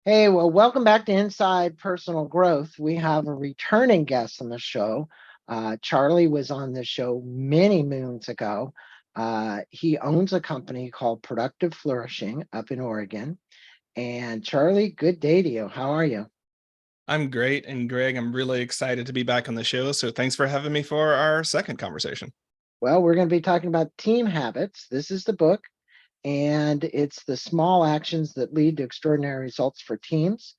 Hey, well, welcome back to Inside Personal Growth. We have a returning guest on the show. Charlie was on the show many moons ago. He owns a company called Productive Flourishing up in Oregon. And Charlie, good day to you. How are you? I'm great. And Greg, I'm really excited to be back on the show. So thanks for having me for our second conversation. Well, we're going to be talking about team habits. This is the book, and it's the small actions that lead to extraordinary results for teams.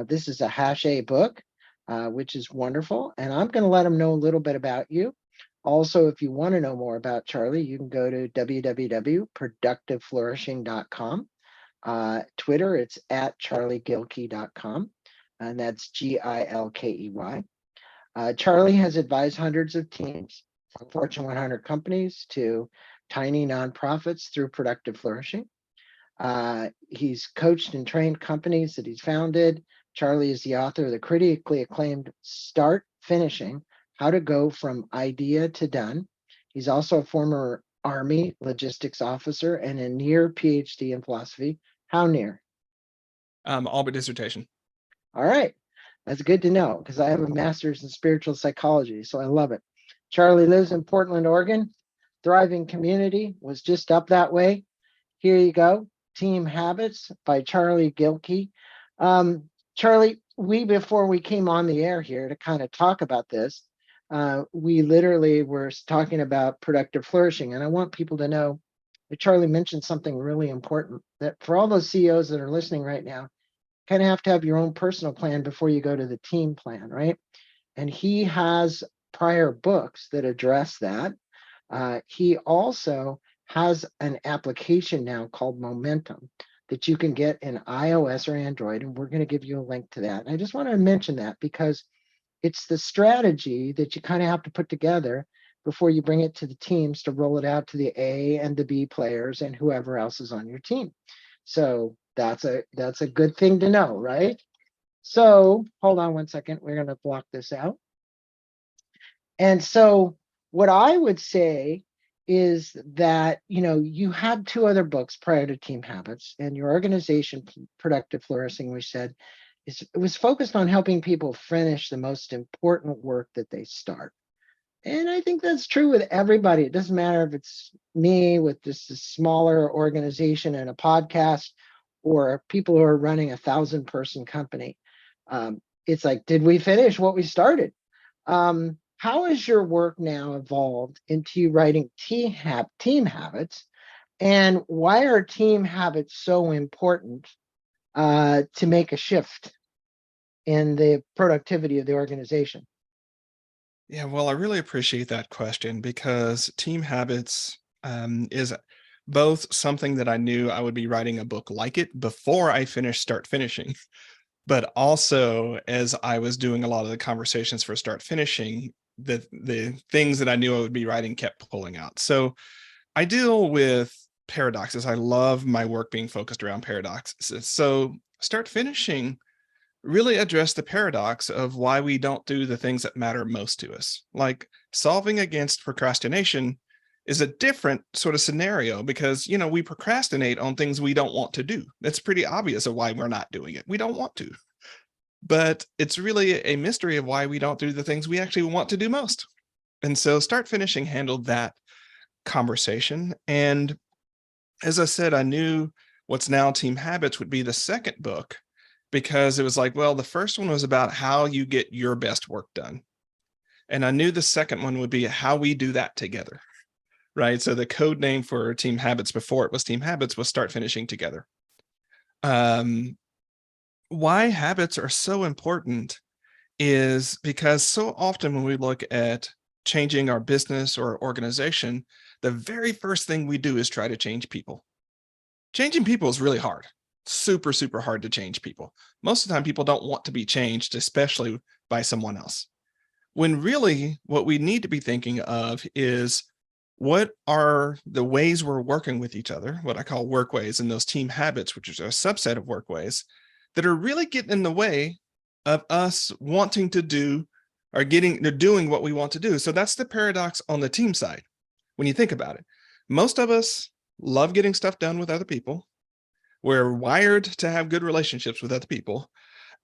This is a hash A book, which is wonderful. And I'm going to let them know a little bit about you. Also, if you want to know more about Charlie, you can go to www.productiveflourishing.com. Twitter, it's at charliegilkey.com, and that's Gilkey. Charlie has advised hundreds of teams, from Fortune 100 companies to tiny nonprofits through productive flourishing. He's coached and trained companies that he's founded. Charlie is the author of the critically acclaimed Start Finishing: How to Go from Idea to Done. He's also a former Army logistics officer and a near PhD in philosophy. How near? All but dissertation. All right. That's good to know because I have a master's in spiritual psychology, so I love it. Charlie lives in Portland, Oregon. Thriving Community was just up that way. Here you go. Team Habits by Charlie Gilkey. Charlie, before we came on the air here to kind of talk about this, we literally were talking about productive flourishing. And I want people to know that Charlie mentioned something really important, that for all those CEOs that are listening right now, kind of have to have your own personal plan before you go to the team plan, right? And he has prior books that address that. He also has an application now called Momentum that you can get in iOS or Android, and we're going to give you a link to that. And I just want to mention that because it's the strategy that you kind of have to put together before you bring it to the teams to roll it out to the A and the B players and whoever else is on your team. So that's a good thing to know, right? So hold on one second. We're going to block this out. And so what I would say is that, you had two other books prior to Team Habits, and your organization, Productive Flourishing, we said, it was focused on helping people finish the most important work that they start. And I think that's true with everybody. It doesn't matter if it's me with just a smaller organization and a podcast, or people who are running 1,000-person company. It's like, did we finish what we started? How has your work now evolved into you writing team habits? And why are team habits so important to make a shift in the productivity of the organization? Yeah, well, I really appreciate that question because team habits is both something that I knew I would be writing a book like it before I finished Start Finishing, but also as I was doing a lot of the conversations for Start Finishing, the things that I knew I would be writing kept pulling out. So I deal with paradoxes. I love my work being focused around paradoxes. So Start Finishing really address the paradox of why we don't do the things that matter most to us. Like solving against procrastination is a different sort of scenario because, we procrastinate on things we don't want to do. That's pretty obvious of why we're not doing it. We don't want to. But it's really a mystery of why we don't do the things we actually want to do most. And so Start Finishing handled that conversation. And as I said, I knew what's now Team Habits would be the second book because it was like, well, the first one was about how you get your best work done. And I knew the second one would be how we do that together, right? So the code name for Team Habits before it was Team Habits was Start Finishing Together. Why habits are so important is because so often when we look at changing our business or organization, the very first thing we do is try to change people. Changing people is really hard. Super, super hard to change people. Most of the time, people don't want to be changed, especially by someone else. When really what we need to be thinking of is what are the ways we're working with each other, what I call work ways, and those team habits, which is a subset of work ways, that are really getting in the way of us wanting to do or doing what we want to do. So that's the paradox on the team side. When you think about it, most of us love getting stuff done with other people. We're wired to have good relationships with other people.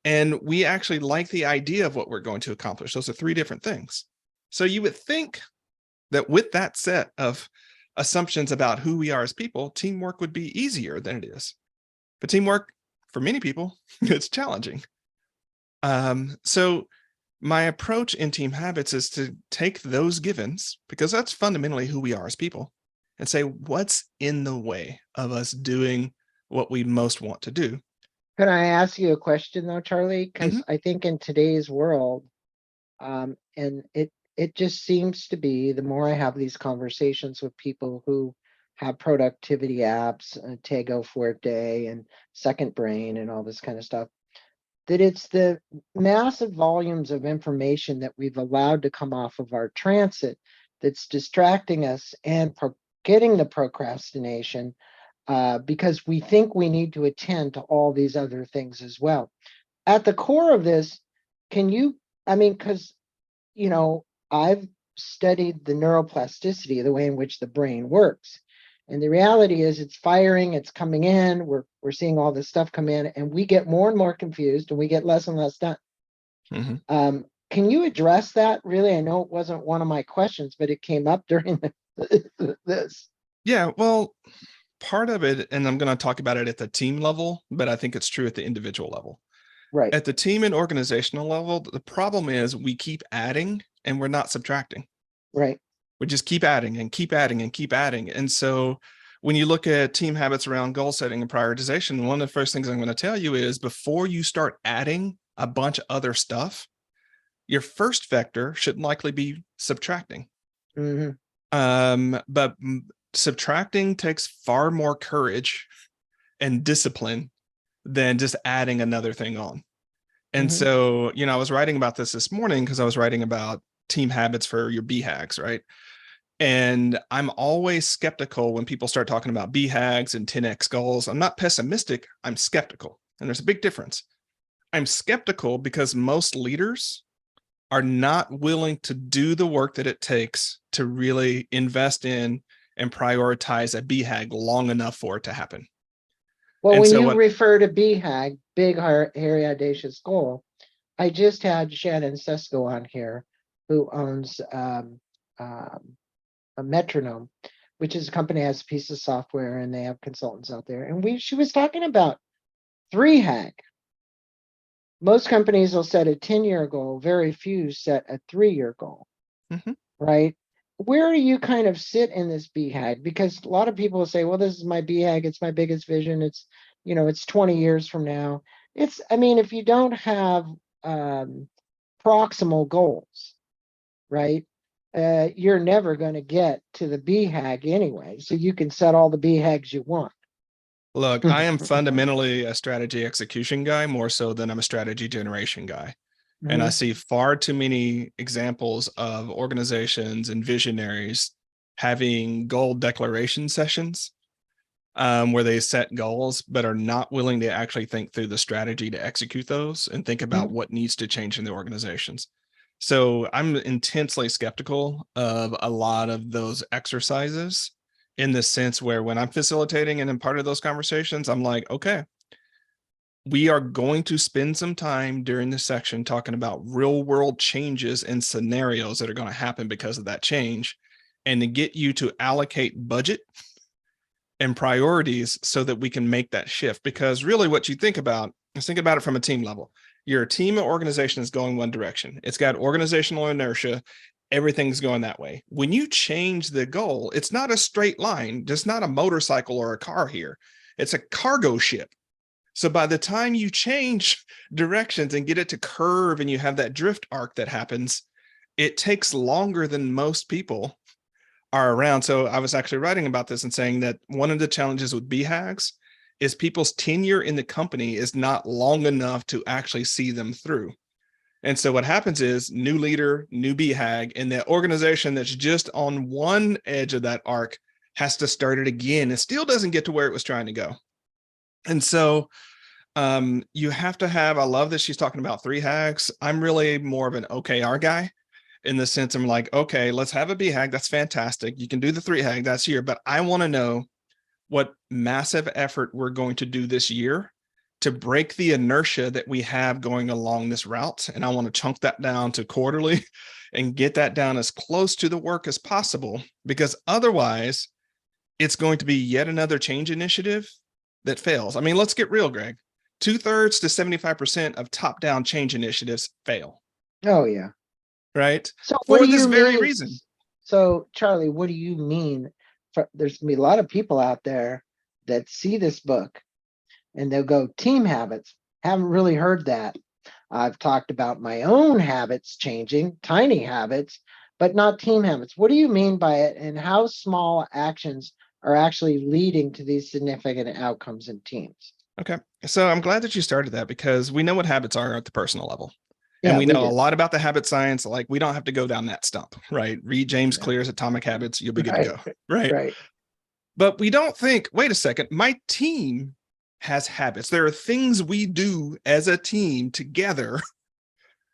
And we actually like the idea of what we're going to accomplish. Those are three different things. So you would think that with that set of assumptions about who we are as people, teamwork would be easier than it is. But teamwork, for many people, it's challenging. So my approach in Team Habits is to take those givens, because that's fundamentally who we are as people, and say, what's in the way of us doing what we most want to do? Can I ask you a question though, Charlie? Mhm. Because I think in today's world, and it just seems to be, the more I have these conversations with people who have productivity apps, Tego Forte and Second Brain and all this kind of stuff, that it's the massive volumes of information that we've allowed to come off of our transit that's distracting us and getting the procrastination, because we think we need to attend to all these other things as well. At the core of this, can you, I mean, because, I've studied the neuroplasticity, the way in which the brain works. And the reality is it's firing, it's coming in, we're seeing all this stuff come in, and we get more and more confused and we get less and less done. Can you address that? Really, I know it wasn't one of my questions, but it came up during this. Yeah, well, part of it, and I'm going to talk about it at the team level, but I think it's true at the individual level. Right. At the team and organizational level, the problem is we keep adding and we're not subtracting. Right. We just keep adding and keep adding and keep adding. And so when you look at team habits around goal setting and prioritization, one of the first things I'm going to tell you is, before you start adding a bunch of other stuff, your first vector should likely be subtracting. But subtracting takes far more courage and discipline than just adding another thing on. And so, I was writing about this morning because I was writing about team habits for your BHAGs, right? And I'm always skeptical when people start talking about BHAGs and 10X goals. I'm not pessimistic, I'm skeptical. And there's a big difference. I'm skeptical because most leaders are not willing to do the work that it takes to really invest in and prioritize a BHAG long enough for it to happen. Well, And when so you what, refer to BHAG, big, hairy, audacious goal, I just had Shannon Sesko on here, who owns a Metronome, which is a company that has a piece of software, and they have consultants out there. And she was talking about 3HAG. Most companies will set a 10-year goal. Very few set a 3-year goal, right? Where do you kind of sit in this BHAG? Because a lot of people will say, well, this is my BHAG. It's my biggest vision. It's, it's 20 years from now. If you don't have proximal goals, right? You're never going to get to the BHAG anyway. So you can set all the BHAGs you want. Look, I am fundamentally a strategy execution guy more so than I'm a strategy generation guy. And I see far too many examples of organizations and visionaries having goal declaration sessions where they set goals, but are not willing to actually think through the strategy to execute those and think about what needs to change in the organizations. So I'm intensely skeptical of a lot of those exercises, in the sense where when I'm facilitating and I'm part of those conversations, I'm like, okay, we are going to spend some time during this section talking about real world changes and scenarios that are going to happen because of that change, and to get you to allocate budget and priorities so that we can make that shift. Because really what you think about is, think about it from a team level. Your team or organization is going one direction. It's got organizational inertia. Everything's going that way. When you change the goal, it's not a straight line. It's not a motorcycle or a car here. It's a cargo ship. So by the time you change directions and get it to curve and you have that drift arc that happens, it takes longer than most people are around. So I was actually writing about this and saying that one of the challenges with BHAGs is people's tenure in the company is not long enough to actually see them through. And so what happens is, new leader, new BHAG, and the organization that's just on one edge of that arc has to start it again. It still doesn't get to where it was trying to go. And so you have to have, I love that she's talking about 3HAGs. I'm really more of an OKR guy, in the sense I'm like, okay, let's have a BHAG. That's fantastic. You can do the 3HAG, that's here. But I want to know what massive effort we're going to do this year to break the inertia that we have going along this route. And I want to chunk that down to quarterly and get that down as close to the work as possible, because otherwise it's going to be yet another change initiative that fails. I mean, let's get real, Greg. 2/3 to 75% of top-down change initiatives fail. Oh, yeah. Right? So what For do this you very mean? reason. So, Charlie, what do you mean? There's gonna be a lot of people out there that see this book and they'll go, team habits. Haven't really heard that. I've talked about my own habits changing, tiny habits, but not team habits. What do you mean by it, and how small actions are actually leading to these significant outcomes in teams? Okay. So I'm glad that you started that, because we know what habits are at the personal level. Yeah, And we know a do. lot about the habit science. Like, we don't have to go down that stump, right? Read James Yeah. Clear's Atomic Habits. You'll be good to Right. go. Right. Right. But we don't think, wait a second, my team has habits. There are things we do as a team together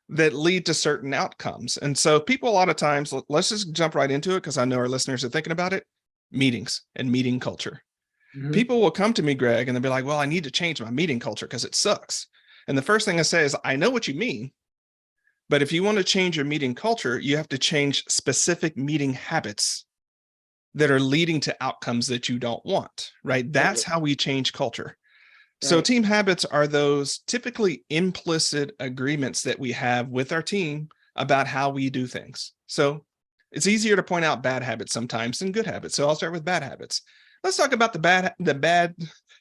that lead to certain outcomes. And so people, a lot of times, let's just jump right into it, because I know our listeners are thinking about it. Meetings and meeting culture. Mhm. People will come to me, Greg, and they'll be like, well, I need to change my meeting culture because it sucks. And the first thing I say is, I know what you mean, but if you want to change your meeting culture, you have to change specific meeting habits that are leading to outcomes that you don't want, right? That's how we change culture. So Right. team habits are those typically implicit agreements that we have with our team about how we do things. So it's easier to point out bad habits sometimes than good habits. So I'll start with bad habits. Let's talk about the bad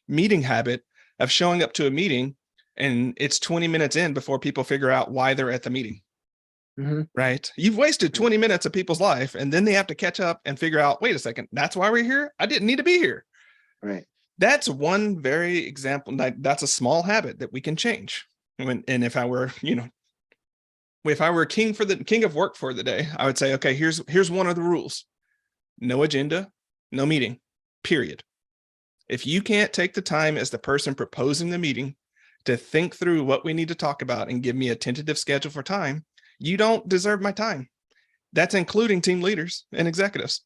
meeting habit of showing up to a meeting and it's 20 minutes in before people figure out why they're at the meeting. Mhm. Right? You've wasted 20 minutes of people's life, and then they have to catch up and figure out, wait a second, that's why we're here? I didn't need to be here. Right. That's one very example. That's a small habit that we can change. And if I were, if I were king of work for the day, I would say, okay, here's one of the rules. No agenda, no meeting, period. If you can't take the time as the person proposing the meeting to think through what we need to talk about and give me a tentative schedule for time, you don't deserve my time. That's including team leaders and executives.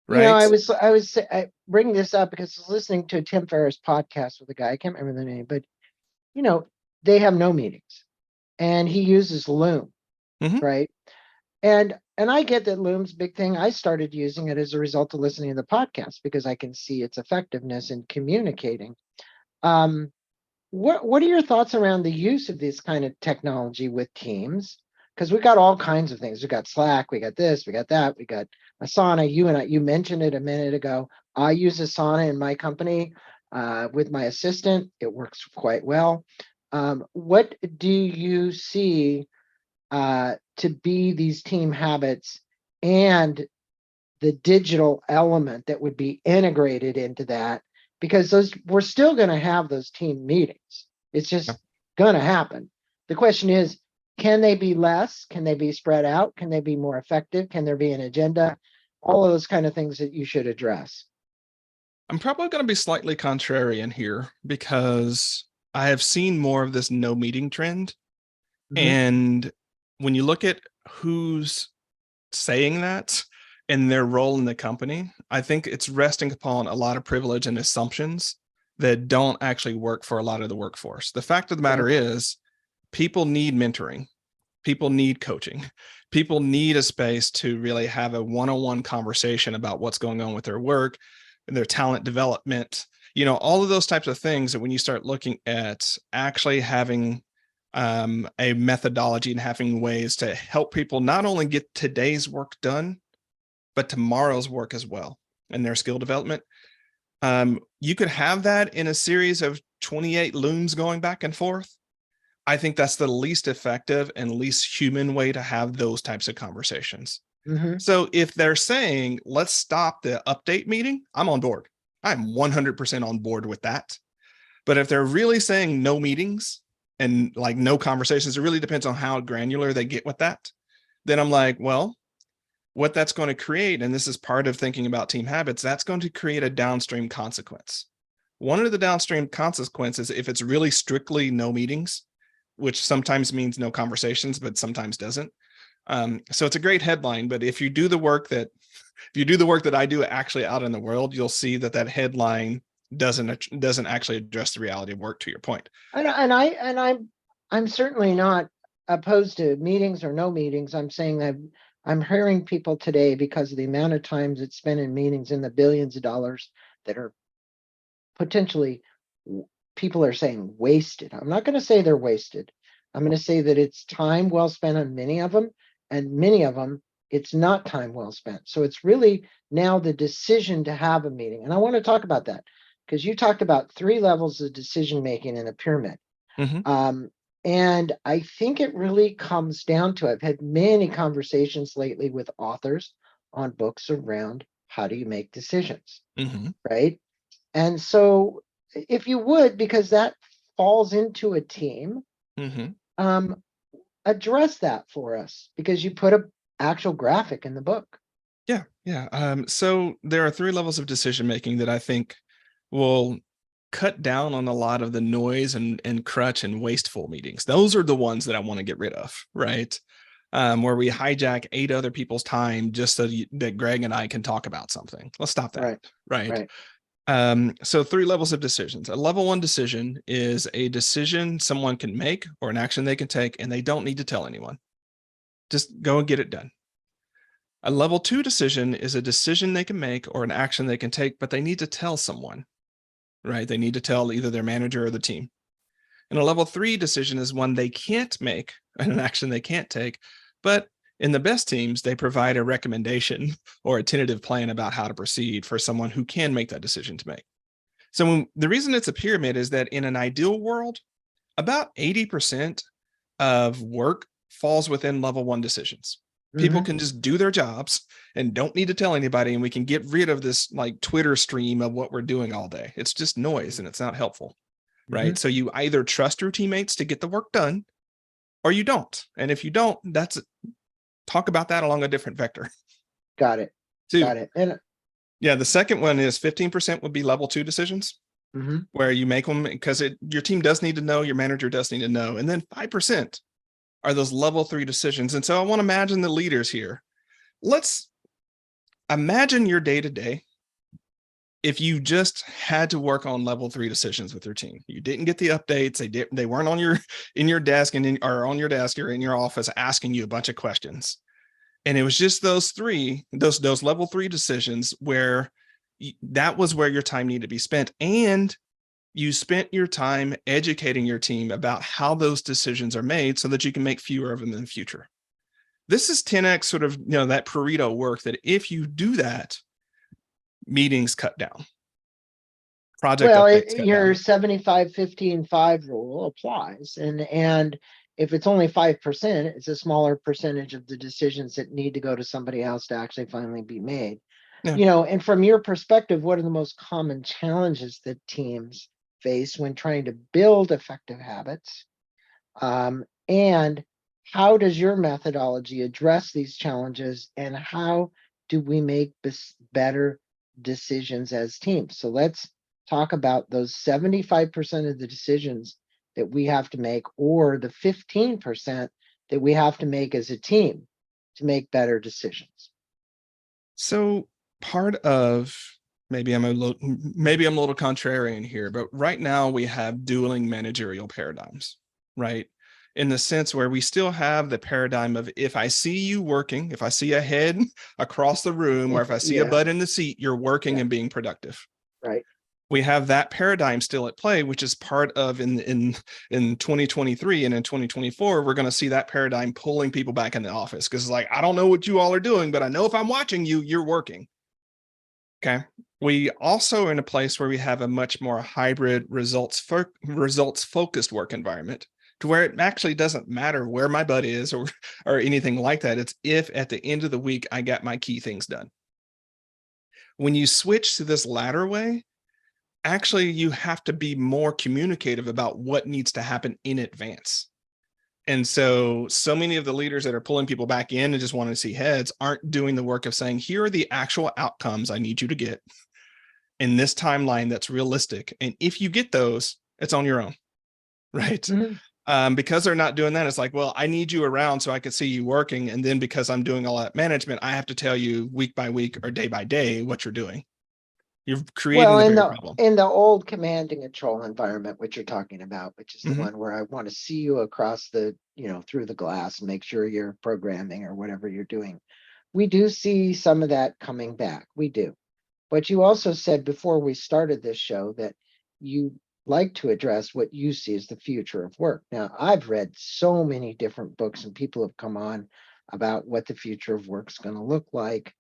Right? I bring this up because I was listening to a Tim Ferriss podcast with a guy, I can't remember the name, but they have no meetings, and he uses Loom, right? And I get that Loom's a big thing. I started using it as a result of listening to the podcast because I can see its effectiveness in communicating. What are your thoughts around the use of this kind of technology with teams? Because we got all kinds of things. We got Slack, we got this, we got that, we got Asana. You mentioned it a minute ago. I use Asana in my company with my assistant. It works quite well. What do you see to be these team habits and the digital element that would be integrated into that? Because we're still going to have those team meetings. It's just going to happen. The question is, can they be less? Can they be spread out? Can they be more effective? Can there be an agenda? All of those kind of things that you should address. I'm probably going to be slightly contrarian here, because I have seen more of this no meeting trend. Mhm. And when you look at who's saying that and their role in the company, I think it's resting upon a lot of privilege and assumptions that don't actually work for a lot of the workforce. The fact of the matter is, people need mentoring. People need coaching. People need a space to really have a one-on-one conversation about what's going on with their work and their talent development, all of those types of things. That when you start looking at actually having a methodology and having ways to help people not only get today's work done, but tomorrow's work as well, and their skill development. You could have that in a series of 28 looms going back and forth. I think that's the least effective and least human way to have those types of conversations. Mhm. So if they're saying, let's stop the update meeting, I'm on board. I'm 100% on board with that. But if they're really saying no meetings and like no conversations, it really depends on how granular they get with that. Then I'm like, well, what that's going to create, and this is part of thinking about team habits, that's going to create a downstream consequence. One of the downstream consequences, if it's really strictly no meetings, which sometimes means no conversations, but sometimes doesn't. So it's a great headline, but if you do the work that If you do the work that I do actually out in the world, you'll see that that headline doesn't actually address the reality of work, to your point. I'm certainly not opposed to meetings or no meetings. I'm saying that I'm hearing people today, because of the amount of times it's spent in meetings, in the billions of dollars that are potentially, people are saying, wasted. I'm not going to say they're wasted. I'm going to say that it's time well spent on many of them, and many of them it's not time well spent. So it's really now the decision to have a meeting. And I want to talk about that, because you talked about 3 levels of decision making in a pyramid. Mm-hmm. And I think it really comes down to, I've had many conversations lately with authors on books around how do you make decisions, Mm-hmm. right? And so if you would, because that falls into a team, Mm-hmm. address that for us, because you put a actual graphic in the book. Yeah. So there are 3 levels of decision making that I think will cut down on a lot of the noise and crutch and wasteful meetings. Those are the ones that I want to get rid of, right? Where we hijack 8 other people's time just so that Greg and I can talk about something. Let's stop that, right? So 3 levels of decisions. A level 1 decision is a decision someone can make or an action they can take, and they don't need to tell anyone. Just go and get it done. A level 2 decision is a decision they can make or an action they can take, but they need to tell someone, right? They need to tell either their manager or the team. And a level 3 decision is one they can't make and an action they can't take, but in the best teams, they provide a recommendation or a tentative plan about how to proceed for someone who can make that decision to make. So the reason it's a pyramid is that in an ideal world, about 80% of work falls within level 1 decisions. People can just do their jobs and don't need to tell anybody, and we can get rid of this like Twitter stream of what we're doing all day. It's just noise and it's not helpful, right? So you either trust your teammates to get the work done or you don't. And if you don't, talk about that along a different vector. Got it. And yeah, the second one is 15% would be level 2 decisions, where you make them because your team does need to know, your manager does need to know. And then 5% are those level 3 decisions. And so I want to imagine the leaders here. Let's imagine your day to day. If you just had to work on level 3 decisions with your team, you didn't get the updates. They weren't on in your desk or on your desk or in your office asking you a bunch of questions. And it was just those level 3 decisions where that was where your time needed to be spent. And you spent your time educating your team about how those decisions are made so that you can make fewer of them in the future. This is 10x sort of, that Pareto work that if you do that, meetings cut down. Your 75-15-5 rule applies. And if it's only 5%, it's a smaller percentage of the decisions that need to go to somebody else to actually finally be made. Yeah. And from your perspective, what are the most common challenges that teams face when trying to build effective habits? And how does your methodology address these challenges, and how do we make better decisions as teams? So let's talk about those 75% of the decisions that we have to make, or the 15% that we have to make as a team to make better decisions. So part of maybe I'm a little contrarian here, but right now we have dueling managerial paradigms, right? In the sense where we still have the paradigm of, if I see you working, if I see a head across the room, or if I see a butt in the seat, you're working and being productive. Right. We have that paradigm still at play, which is part of in 2023 and in 2024, we're going to see that paradigm pulling people back in the office, because it's like, I don't know what you all are doing, but I know if I'm watching you, you're working. Okay. We also are in a place where we have a much more hybrid results focused work environment, to where it actually doesn't matter where my butt is or anything like that. It's if at the end of the week, I got my key things done. When you switch to this latter way, actually you have to be more communicative about what needs to happen in advance. And so many of the leaders that are pulling people back in and just want to see heads aren't doing the work of saying, here are the actual outcomes I need you to get in this timeline that's realistic. And if you get those, it's on your own, right? Because they're not doing that, it's like, well, I need you around so I can see you working. And then because I'm doing all that management, I have to tell you week by week or day by day what you're doing. You're creating Well, the in very the problem. in the old command and control environment, which you're talking about, which is the Mhm. one where I want to see you across the, through the glass and make sure you're programming or whatever you're doing. We do see some of that coming back. We do. But you also said before we started this show that you like to address what you see as the future of work. Now, I've read so many different books and people have come on about what the future of work is going to look like.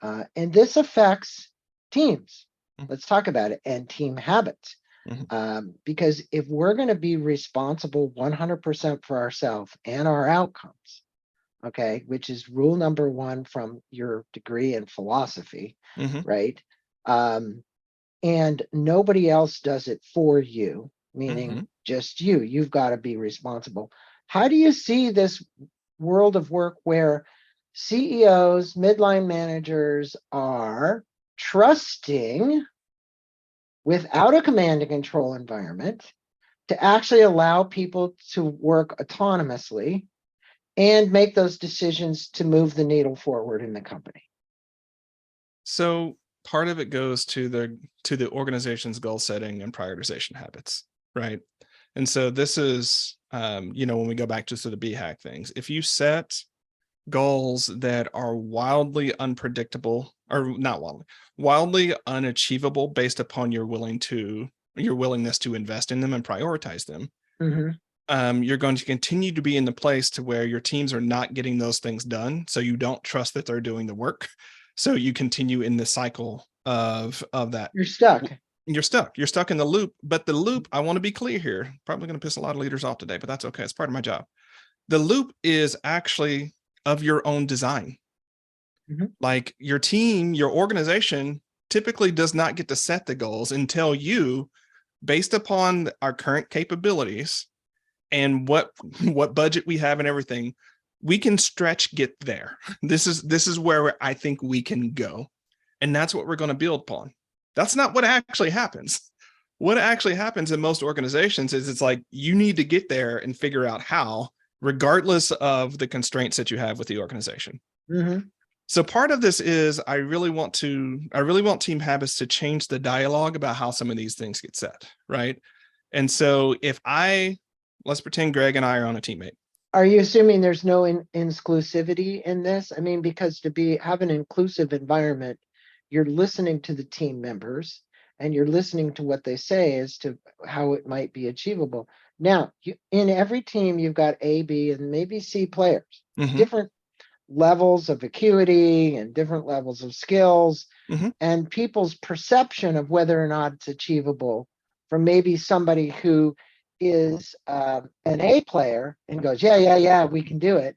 And this affects teams. Mhm. Let's talk about it and team habits. Mhm. Because if we're going to be responsible 100% for ourselves and our outcomes, okay, which is rule number one from your degree in philosophy, Mhm. right? And nobody else does it for you, meaning Mhm. just you. You've got to be responsible. How do you see this world of work where CEOs, midline managers are trusting without a command and control environment to actually allow people to work autonomously and make those decisions to move the needle forward in the company? So part of it goes to the organization's goal setting and prioritization habits, right? And so this is, when we go back to sort of BHAC things, if you set goals that are wildly unpredictable, or not wildly unachievable based upon your willingness to invest in them and prioritize them, Mhm. you're going to continue to be in the place to where your teams are not getting those things done. So you don't trust that they're doing the work. So you continue in the cycle of that. You're stuck. You're stuck. You're stuck in the loop. But the loop, I want to be clear here. Probably going to piss a lot of leaders off today, but that's okay. It's part of my job. The loop is actually of your own design. Mhm. Like your team, your organization typically does not get to set the goals until you, based upon our current capabilities and what budget we have and everything, we can stretch get there. This is where I think we can go, and that's what we're going to build upon. That's not what actually happens. What actually happens in most organizations is it's like you need to get there and figure out how, regardless of the constraints that you have with the organization. Mhm. So part of this is I really want team habits to change the dialogue about how some of these things get set, right? And so let's pretend Greg and I are on a teammate. Are you assuming there's no inclusivity in this? I mean, because to have an inclusive environment, you're listening to the team members and you're listening to what they say as to how it might be achievable. Now, in every team, you've got A, B, and maybe C players, Mm-hmm. different levels of acuity and different levels of skills, Mm-hmm. and people's perception of whether or not it's achievable from maybe somebody who is an A player and goes, yeah, yeah, yeah, we can do it,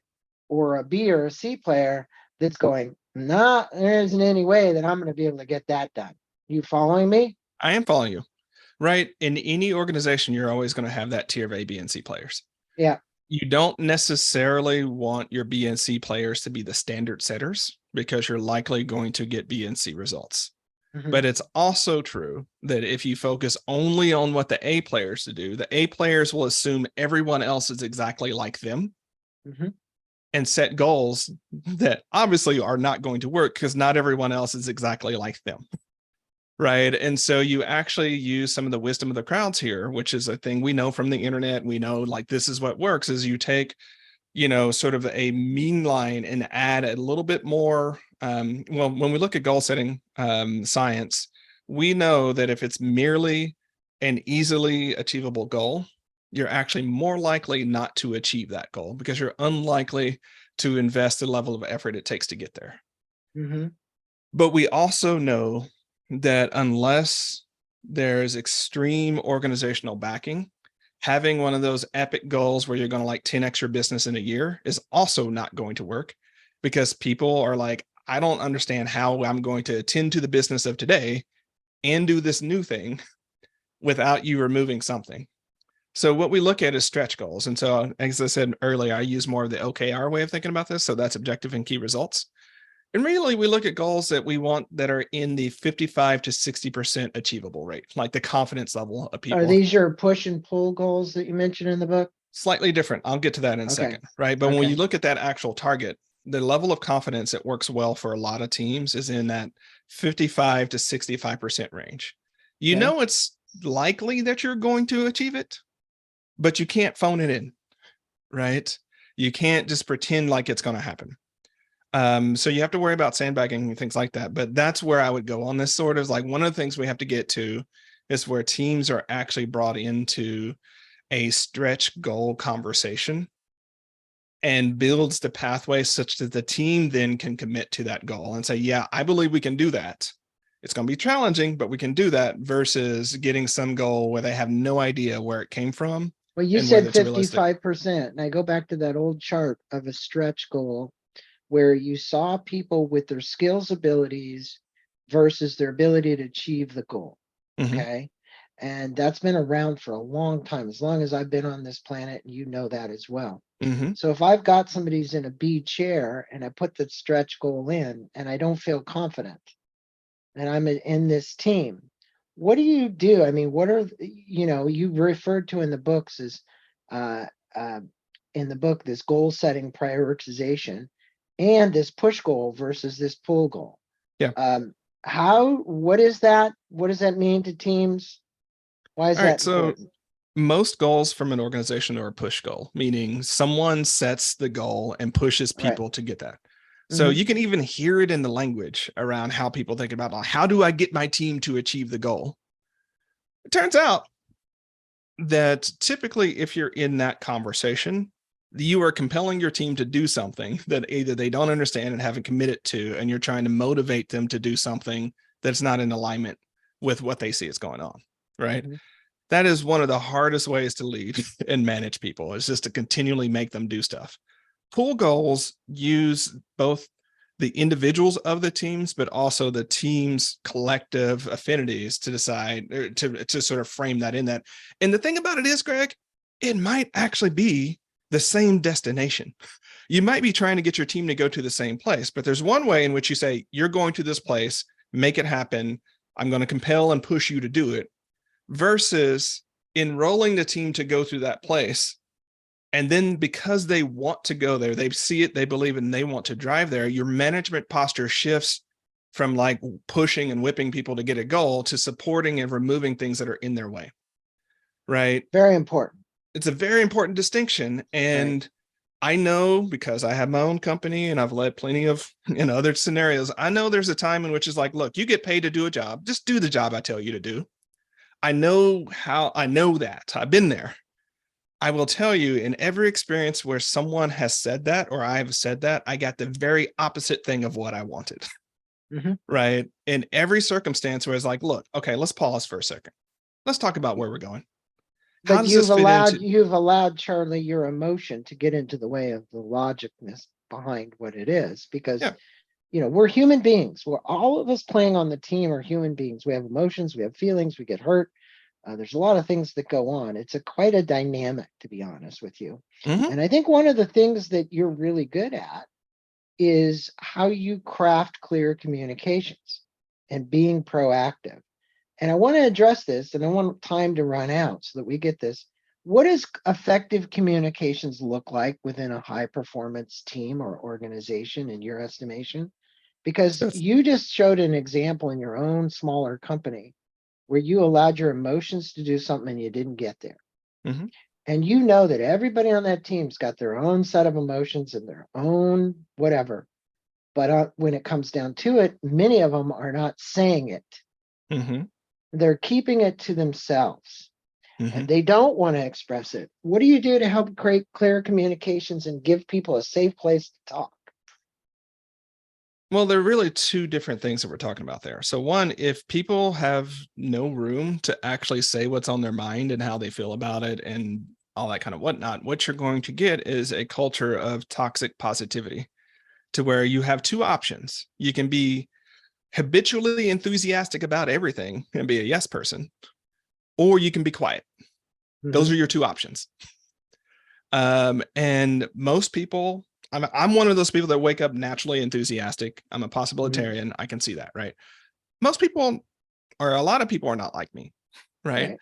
or a B or a C player that's going, nah, there isn't any way that I'm going to be able to get that done. You following me? I am following you, right? In any organization, you're always going to have that tier of A, B, and C players. Yeah. You don't necessarily want your B and C players to be the standard setters because you're likely going to get B and C results. Mm-hmm. But it's also true that if you focus only on what the A players to do, the A players will assume everyone else is exactly like them. Mm-hmm. And set goals that obviously are not going to work because not everyone else is exactly like them. Right. And so you actually use some of the wisdom of the crowds here, which is a thing we know from the internet. We know like this is what works is you take, sort of a mean line and add a little bit more. Well, when we look at goal setting science, we know that if it's merely an easily achievable goal, you're actually more likely not to achieve that goal because you're unlikely to invest the level of effort it takes to get there. Mm-hmm. But we also know that unless there's extreme organizational backing, having one of those epic goals where you're going to like 10x your business in a year is also not going to work because people are like, I don't understand how I'm going to attend to the business of today and do this new thing without you removing something. So what we look at is stretch goals. And so, as I said earlier, I use more of the OKR way of thinking about this. So that's objective and key results. And really, we look at goals that we want that are in the 55 to 60% achievable rate, like the confidence level of Are people. these your push and pull goals that you mentioned in the book? Slightly different. I'll get to that in a Okay. second, right? But when Okay. you look at that actual target, the level of confidence that works well for a lot of teams is in that 55 to 65% range. You Okay. know it's likely that you're going to achieve it, but you can't phone it in, right? You can't just pretend like it's going to happen. So you have to worry about sandbagging and things like that. But that's where I would go on this. Sort of like one of the things we have to get to is where teams are actually brought into a stretch goal conversation and builds the pathway such that the team then can commit to that goal and say, yeah, I believe we can do that. It's going to be challenging, but we can do that, versus getting some goal where they have no idea where it came from. Well, you and whether said it's realistic. 55%. And I go back to that old chart of a stretch goal where you saw people with their skills, abilities versus their ability to achieve the goal. Mhm. Okay. And that's been around for a long time, as long as I've been on this planet, and you know that as well. Mhm. So if I've got somebody who's in a B chair and I put the stretch goal in and I don't feel confident and I'm in this team, what do you do? I mean, what are, you referred to in the books as, uh, uh, in the book, this goal setting prioritization and this push goal versus this pull goal. Yeah. What is that? What does that mean to teams? Why is All right. that So important? most goals from an organization are a push goal, meaning someone sets the goal and pushes Right. people to get that. So Mhm. you can even hear it in the language around how people think about, like, how do I get my team to achieve the goal? It turns out that typically, if you're in that conversation, you are compelling your team to do something that either they don't understand and haven't committed to, and you're trying to motivate them to do something that's not in alignment with what they see is going on, right? Mhm. That is one of the hardest ways to lead and manage people, is just to continually make them do stuff. Pool goals use both the individuals of the teams, but also the team's collective affinities to decide, or to sort of frame that in that. And the thing about it is, Greg, it might actually be the same destination. You might be trying to get your team to go to the same place, but there's one way in which you say, you're going to this place, make it happen. I'm going to compel and push you to do it, versus enrolling the team to go through that place. And then because they want to go there, they see it, they believe it, and they want to drive there, your management posture shifts from like pushing and whipping people to get a goal to supporting and removing things that are in their way. Right? Very important. It's a very important distinction. And I know, because I have my own company and I've led plenty of in other scenarios, I know there's a time in which it's like, look, you get paid to do a job. Just do the job I tell you to do. I know that. I've been there. I will tell you, in every experience where someone has said that, or I've said that, I got the very opposite thing of what I wanted. Mhm. Right? In every circumstance where it's like, look, okay, let's pause for a second. Let's talk about where we're going. How But does this fit into? you've allowed, Charlie, your emotion to get into the way of the logicness behind what it is, because Yeah. we're human beings. We're all of us playing on the team are human beings. We have emotions, we have feelings, we get hurt. There's a lot of things that go on. It's quite a dynamic, to be honest with you. Mhm. And I think one of the things that you're really good at is how you craft clear communications and being proactive. And I want to address this, and I want time to run out so that we get this. What does effective communications look like within a high performance team or organization, in your estimation? Because Yes. you just showed an example in your own smaller company where you allowed your emotions to do something and you didn't get there. Mhm. And you know that everybody on that team's got their own set of emotions and their own whatever. But when it comes down to it, many of them are not saying it. Mhm. They're keeping it to themselves and Mhm. they don't want to express it. What do you do to help create clear communications and give people a safe place to talk? Well, there are really two different things that we're talking about there. So, one, if people have no room to actually say what's on their mind and how they feel about it and all that kind of whatnot, what you're going to get is a culture of toxic positivity, to where you have two options. You can be habitually enthusiastic about everything and be a yes person, or you can be quiet. Those Mhm. are your two options. And most people, I'm one of those people that wake up naturally enthusiastic. I'm a Mhm. possibilitarian. I can see that, right? Most people, or a lot of people, are not like me, right? Right.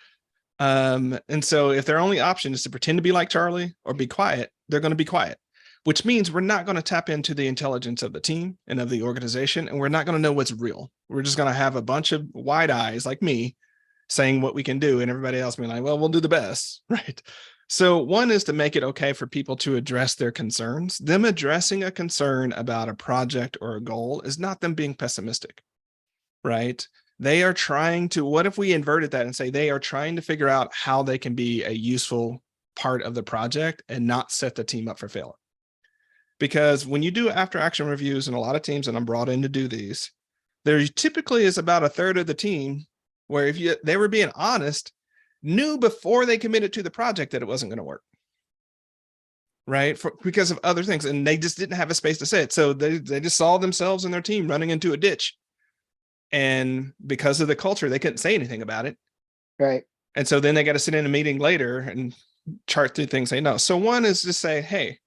And so if their only option is to pretend to be like Charlie or be quiet, they're going to be quiet, which means we're not going to tap into the intelligence of the team and of the organization, and we're not going to know what's real. We're just going to have a bunch of wide eyes like me saying what we can do, and everybody else being like, well, we'll do the best, right? So one is to make it okay for people to address their concerns. Them addressing a concern about a project or a goal is not them being pessimistic, right? They are trying to, what if we inverted that and say they are trying to figure out how they can be a useful part of the project and not set the team up for failure? Because when you do after action reviews in a lot of teams, and I'm brought in to do these, there typically is about a third of the team where if they were being honest, knew before they committed to the project that it wasn't going to work, right? Because of other things, and they just didn't have a space to say it. So they just saw themselves and their team running into a ditch. And because of the culture, they couldn't say anything about it. Right. And so then they got to sit in a meeting later and chart through things they know. So one is to say, hey,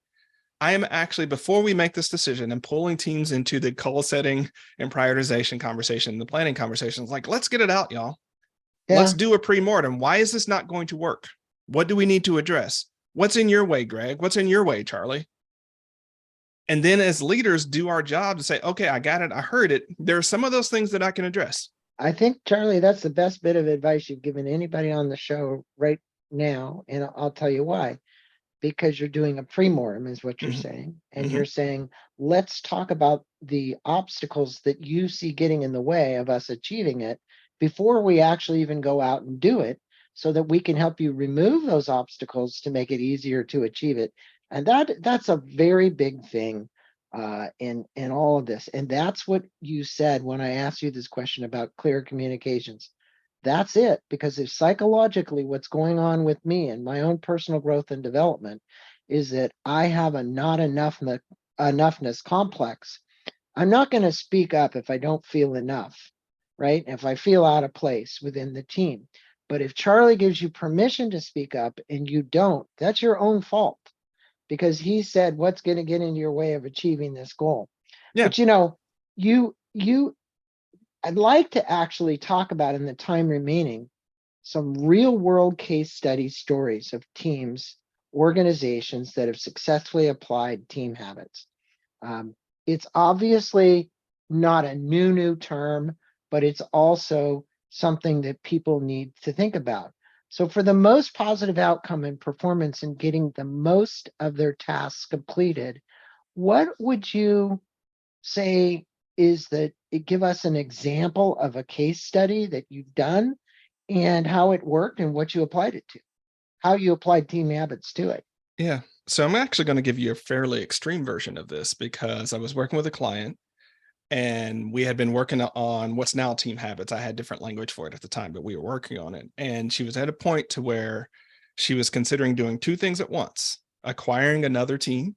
I am actually, before we make this decision and pulling teams into the goal setting and prioritization conversation, the planning conversations, like, let's get it out, y'all. Yeah. Let's do a pre-mortem. Why is this not going to work? What do we need to address? What's in your way, Greg? What's in your way, Charlie? And then as leaders do our job to say, okay, I got it. I heard it. There are some of those things that I can address. I think, Charlie, that's the best bit of advice you've given anybody on the show right now. And I'll tell you why. Because you're doing a pre-mortem is what you're saying. And you're saying, let's talk about the obstacles that you see getting in the way of us achieving it before we actually even go out and do it, so that we can help you remove those obstacles to make it easier to achieve it. And that's a very big thing in all of this. And that's what you said when I asked you this question about clear communications. That's it. Because if psychologically what's going on with me and my own personal growth and development is that I have a not enoughness complex, I'm not going to speak up if I don't feel enough, right? If I feel out of place within the team. But if Charlie gives you permission to speak up and you don't, that's your own fault, because he said, what's going to get in your way of achieving this goal? Yeah. But I'd like to actually talk about, in the time remaining, some real world case study stories of teams, organizations that have successfully applied team habits. It's obviously not a new term, but it's also something that people need to think about. So for the most positive outcome and performance in getting the most of their tasks completed, what would you say is that give us an example of a case study that you've done and how it worked and what you applied it to, how you applied team habits to it? Yeah. So I'm actually going to give you a fairly extreme version of this, because I was working with a client and we had been working on what's now team habits. I had different language for it at the time, but we were working on it. And she was at a point to where she was considering doing two things at once: acquiring another team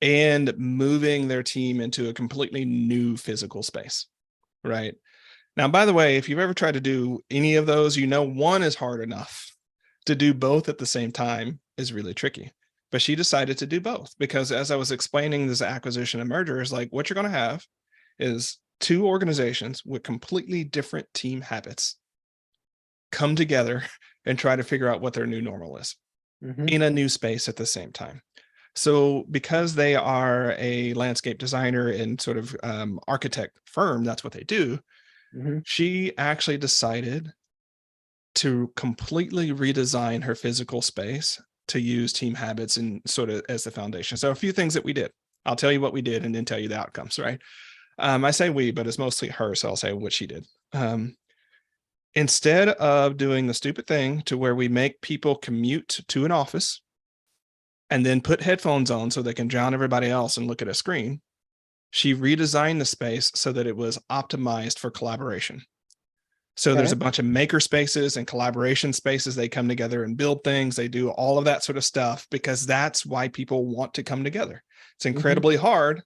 and moving their team into a completely new physical space, right? Now, by the way, if you've ever tried to do any of those, one is hard enough. To do both at the same time is really tricky. But she decided to do both because, as I was explaining this acquisition and merger, is like, what you're going to have is two organizations with completely different team habits come together and try to figure out what their new normal is in a new space at the same time. So because they are a landscape designer and sort of architect firm, that's what they do. She actually decided to completely redesign her physical space to use team habits and sort of as the foundation. So a few things that we did. I'll tell you what we did and then tell you the outcomes, right? I say we, but it's mostly her, so I'll say what she did. Instead of doing the stupid thing to where we make people commute to an office and then put headphones on so they can drown everybody else and look at a screen, she redesigned the space so that it was optimized for collaboration. So there's a bunch of maker spaces and collaboration spaces. They come together and build things. They do all of that sort of stuff because that's why people want to come together. It's incredibly hard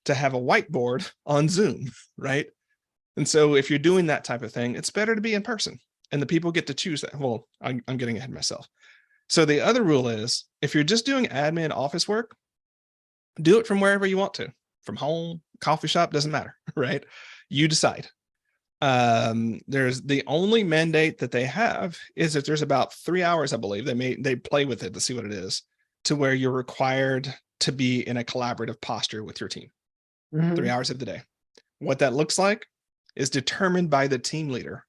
to have a whiteboard on Zoom, right? And so if you're doing that type of thing, it's better to be in person and the people get to choose that. Well, I'm getting ahead of myself. So the other rule is, if you're just doing admin office work, do it from wherever you want to, from home, coffee shop, doesn't matter, right? You decide. There's the only mandate that they have is that there's about 3 hours, I believe. They play with it to see what it is, to where you're required to be in a collaborative posture with your team. 3 hours of the day. What that looks like is determined by the team leader,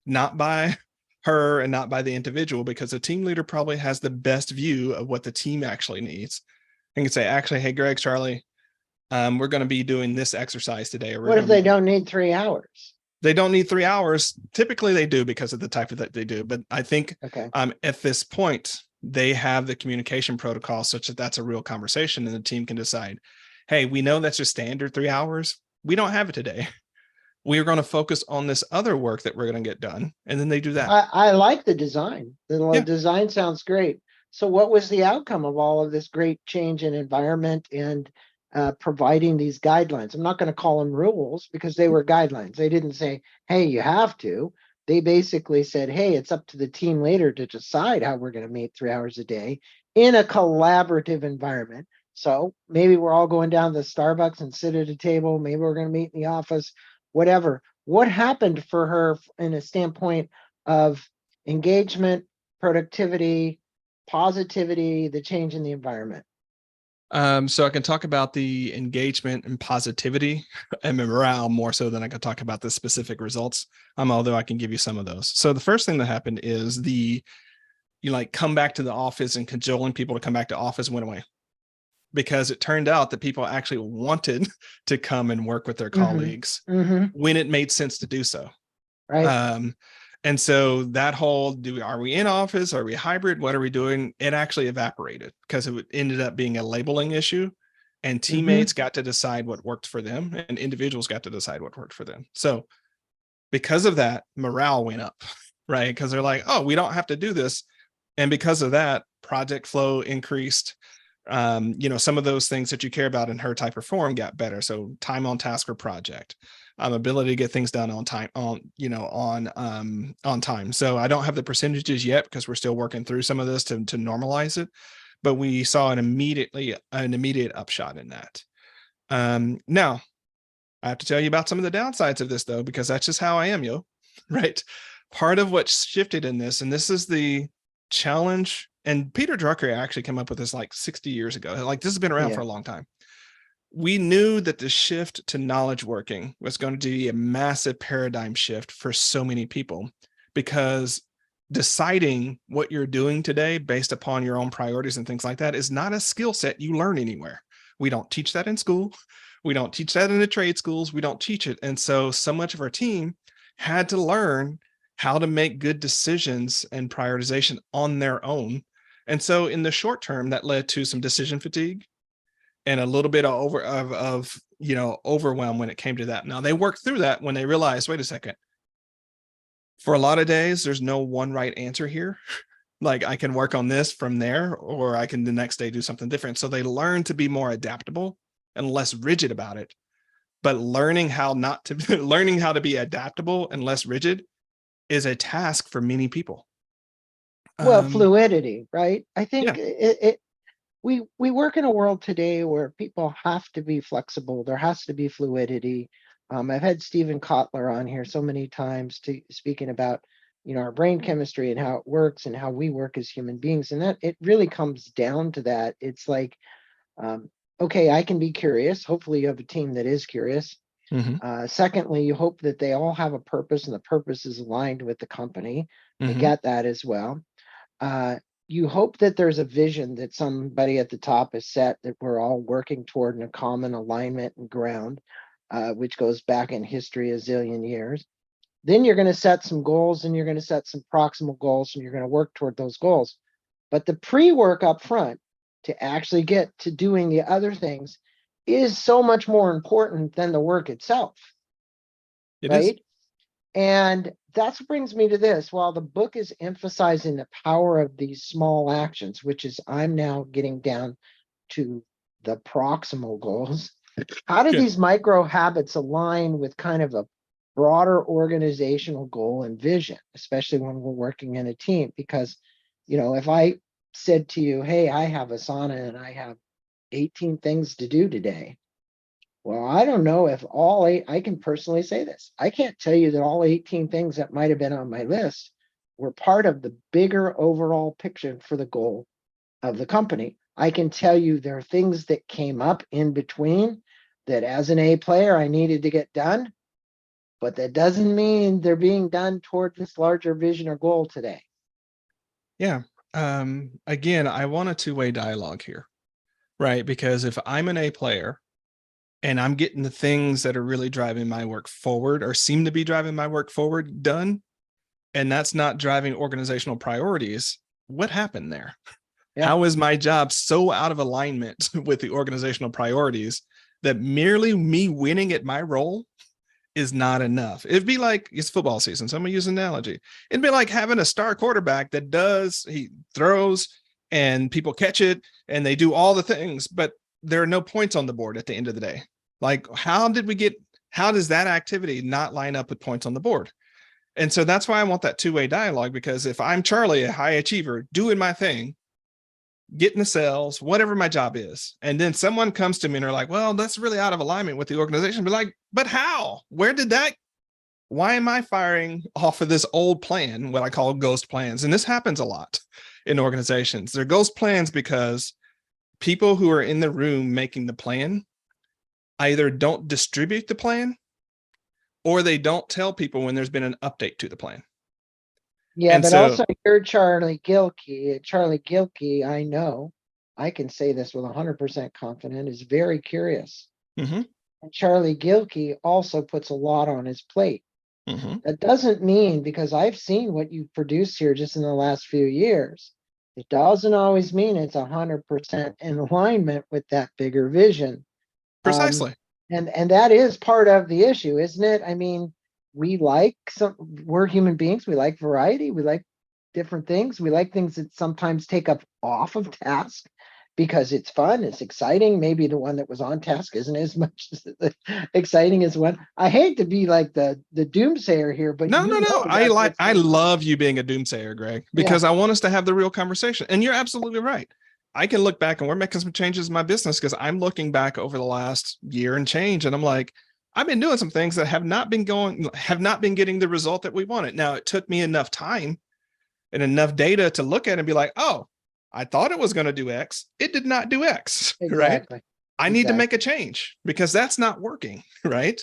not by her and not by the individual, because the team leader probably has the best view of what the team actually needs. And can say, actually, hey, Greg, Charlie, we're going to be doing this exercise today. Or What if they don't need 3 hours? They don't need 3 hours. Typically they do because of the type of that they do. But I think at this point, they have the communication protocol such that that's a real conversation, and the team can decide, hey, we know that's just standard 3 hours. We don't have it today. We are going to focus on this other work that we're going to get done. And then they do that. I like the design. The design sounds great. So what was the outcome of all of this great change in environment and providing these guidelines? I'm not going to call them rules because they were guidelines. They didn't say, hey, you have to. They basically said, hey, it's up to the team later to decide how we're going to meet 3 hours a day in a collaborative environment. So maybe we're all going down to Starbucks and sit at a table. Maybe we're going to meet in the office, whatever. What happened for her in a standpoint of engagement, productivity, positivity, the change in the environment? So I can talk about the engagement and positivity and morale more so than I can talk about the specific results. Although I can give you some of those. So the first thing that happened is you like come back to the office and cajoling people to come back to office went away, because it turned out that people actually wanted to come and work with their colleagues when it made sense to do so. Right. And so that whole, are we in office? Are we hybrid? What are we doing? It actually evaporated because it ended up being a labeling issue, and teammates got to decide what worked for them, and individuals got to decide what worked for them. So because of that, morale went up, right? Because they're like, oh, we don't have to do this. And because of that, project flow increased. Some of those things that you care about in her type of form got better. So time on task or project, ability to get things done on time, on time. So I don't have the percentages yet because we're still working through some of this to normalize it, but we saw an immediate upshot in that. Now I have to tell you about some of the downsides of this though, because that's just how I am, right? Part of what shifted in this, and this is the challenge, and Peter Drucker actually came up with this like 60 years ago. Like this has been around for a long time. We knew that the shift to knowledge working was going to be a massive paradigm shift for so many people, because deciding what you're doing today based upon your own priorities and things like that is not a skill set you learn anywhere. We don't teach that in school. We don't teach that in the trade schools. We don't teach it. And so much of our team had to learn how to make good decisions and prioritization on their own. And so in the short term, that led to some decision fatigue and a little bit of overwhelm when it came to that. Now they worked through that when they realized, wait a second, for a lot of days, there's no one right answer here. Like I can work on this from there, or I can the next day do something different. So they learned to be more adaptable and less rigid about it. But learning how to be adaptable and less rigid is a task for many people. Well, fluidity, right? I think we work in a world today where people have to be flexible. There has to be fluidity. I've had Stephen Kotler on here so many times speaking about, our brain chemistry and how it works and how we work as human beings. And that it really comes down to that. It's like, okay, I can be curious. Hopefully you have a team that is curious. Secondly, you hope that they all have a purpose and the purpose is aligned with the company. I get that as well. You hope that there's a vision that somebody at the top has set that we're all working toward in a common alignment and ground, which goes back in history a zillion years. Then you're going to set some goals, and you're going to set some proximal goals, and you're going to work toward those goals. But the pre-work up front to actually get to doing the other things is so much more important than the work itself. It right? is. And that brings me to this. While the book is emphasizing the power of these small actions, which is I'm now getting down to the proximal goals, how do these micro habits align with kind of a broader organizational goal and vision, especially when we're working in a team? Because, if I said to you, hey, I have Asana and I have 18 things to do today, Well, I don't know if all eight, I can personally say this. I can't tell you that all 18 things that might have been on my list were part of the bigger overall picture for the goal of the company. I can tell you there are things that came up in between that as an A player I needed to get done, but that doesn't mean they're being done toward this larger vision or goal today. Yeah. Again, I want a two-way dialogue here, right? Because if I'm an A player and I'm getting the things that are really driving my work forward or seem to be driving my work forward done, and that's not driving organizational priorities, what happened there? Yeah. How is my job so out of alignment with the organizational priorities that merely me winning at my role is not enough? It'd be like, it's football season, so I'm gonna use an analogy. It'd be like having a star quarterback that he throws and people catch it and they do all the things, but there are no points on the board at the end of the day. Like, how does that activity not line up with points on the board? And so that's why I want that two-way dialogue, because if I'm Charlie, a high achiever, doing my thing, getting the sales, whatever my job is, and then someone comes to me and they're like, well, that's really out of alignment with the organization. Be like, but how? Why am I firing off of this old plan, what I call ghost plans? And this happens a lot in organizations. They're ghost plans because people who are in the room making the plan either don't distribute the plan or they don't tell people when there's been an update to the plan. Yeah, And but so, also you're Charlie Gilkey. Charlie Gilkey, I know, I can say this with 100% confidence, is very curious. mm-hmm, And Charlie Gilkey also puts a lot on his plate. mm-hmm. That doesn't mean, because I've seen what you've produced here just in the last few years, it doesn't always mean it's 100% in alignment with that bigger vision. Um, Precisely. and that is part of the issue, isn't it? I mean, we're human beings. We like variety. We like different things. We like things that sometimes take up off of task because it's fun, it's exciting. Maybe the one that was on task isn't as much exciting as one. I hate to be like the doomsayer here, but No, no, no. that's what's I going on. love you being a doomsayer, Greg, Yeah, because I want us to have the real conversation. And you're absolutely right. I can look back and we're making some changes in my business because I'm looking back over the last year and change. And I'm like, I've been doing some things that have not been getting the result that we wanted. Now, it took me enough time and enough data to look at and be like, oh, I thought it was going to do X. It did not do X, right? exactly. I need to Exactly. make a change because that's not working, right?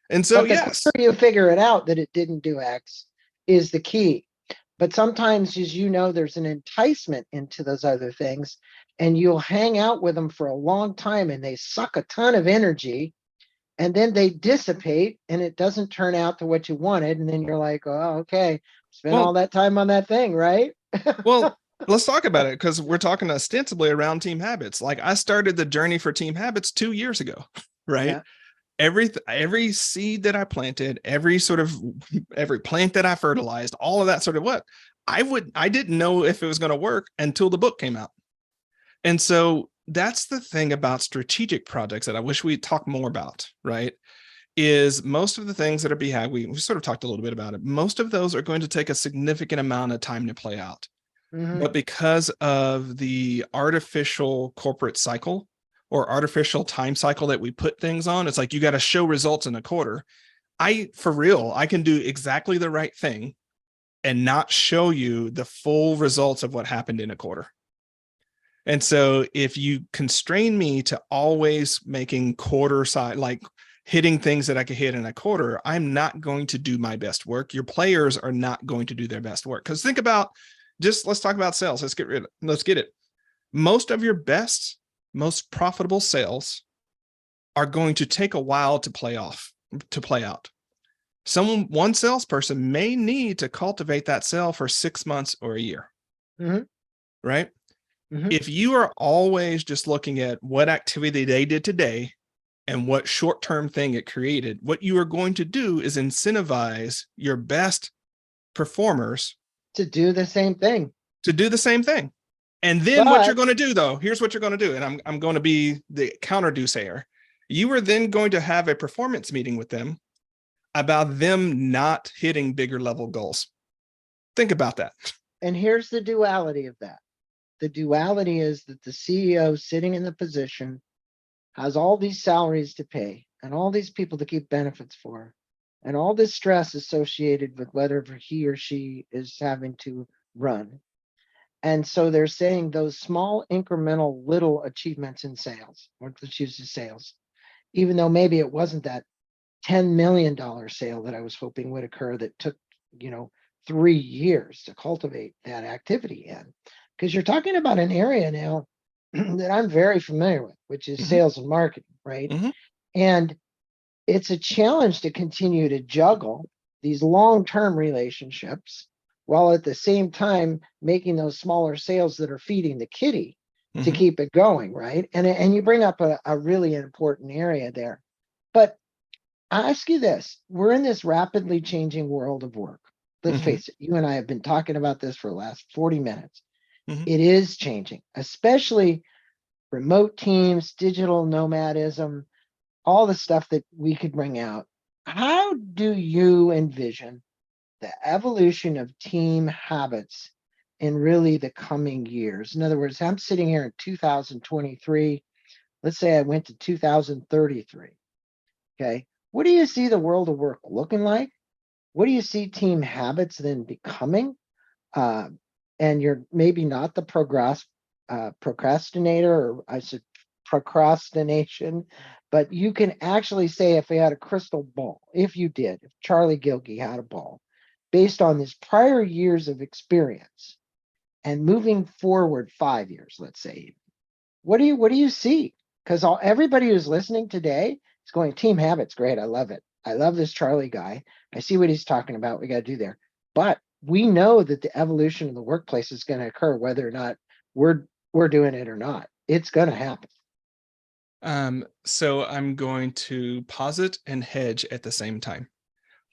And so, But the quicker yes. you figure it out that it didn't do X is the key. But sometimes, as you know, there's an enticement into those other things, and you'll hang out with them for a long time and they suck a ton of energy, and then they dissipate and it doesn't turn out to what you wanted. And then you're like, oh, okay, spend all Well, that time on that thing, right? Well, let's talk about it because we're talking ostensibly around team habits. Like, I started the journey for team habits 2 years ago, right? Yeah. Every seed that I planted, every plant that I fertilized, all of that sort of what I didn't know if it was going to work until the book came out. And so that's the thing about strategic projects that I wish we'd talk more about, right? Is most of the things that are we sort of talked a little bit about it. Most of those are going to take a significant amount of time to play out. Mm-hmm. But because of the artificial corporate cycle or artificial time cycle that we put things on, it's like you got to show results in a quarter. For real, I can do exactly the right thing and not show you the full results of what happened in a quarter. And so if you constrain me to always making quarter side, like hitting things that I could hit in a quarter, I'm not going to do my best work. Your players are not going to do their best work. Because think about, let's talk about sales. Let's get it. Most of your best, most profitable sales are going to take a while to play out. One salesperson may need to cultivate that sale for 6 months or a year. Mm-hmm. Right? Mm-hmm. If you are always just looking at what activity they did today and what short-term thing it created, what you are going to do is incentivize your best performers To do the same thing. to do the same thing. And then what you're But going to do, though, here's what you're going to do. And I'm going to be the counter-doomsayer. You are then going to have a performance meeting with them about them not hitting bigger level goals. Think about that. and here's the duality of that. The duality is that the CEO sitting in the position has all these salaries to pay and all these people to keep benefits for, and all this stress associated with whether he or she is having to run. And so they're saying those small incremental little achievements in sales, or let's use the sales, even though maybe it wasn't that $10 million sale that I was hoping would occur that took, 3 years to cultivate that activity in. Because you're talking about an area now that I'm very familiar with, which is Mm-hmm. sales and marketing, right? Mm-hmm. And it's a challenge to continue to juggle these long-term relationships while at the same time making those smaller sales that are feeding the kitty to Mm-hmm. keep it going, right? And you bring up a really important area there. But I ask you this, we're in this rapidly changing world of work. Let's Mm-hmm. face it, you and I have been talking about this for the last 40 minutes. Mm-hmm. It is changing, especially remote teams, digital nomadism, all the stuff that we could bring out. How do you envision the evolution of team habits in really the coming years? In other words, I'm sitting here in 2023. Let's say I went to 2033. Okay. What do you see the world of work looking like? What do you see team habits then becoming? Uh, and you're maybe not the procrastinator, or I said procrastination, but you can actually say, if we had a crystal ball, if you did, if Charlie Gilkey had a ball, based on his prior years of experience and moving forward 5 years, let's say, what do you see? Because everybody who's listening today is going, team habits, great. I love it. I love this Charlie guy. I see what he's talking about. We got to do there. But we know that the evolution of the workplace is going to occur, whether or not we're doing it or not. It's going to happen. So I'm going to posit and hedge at the same time.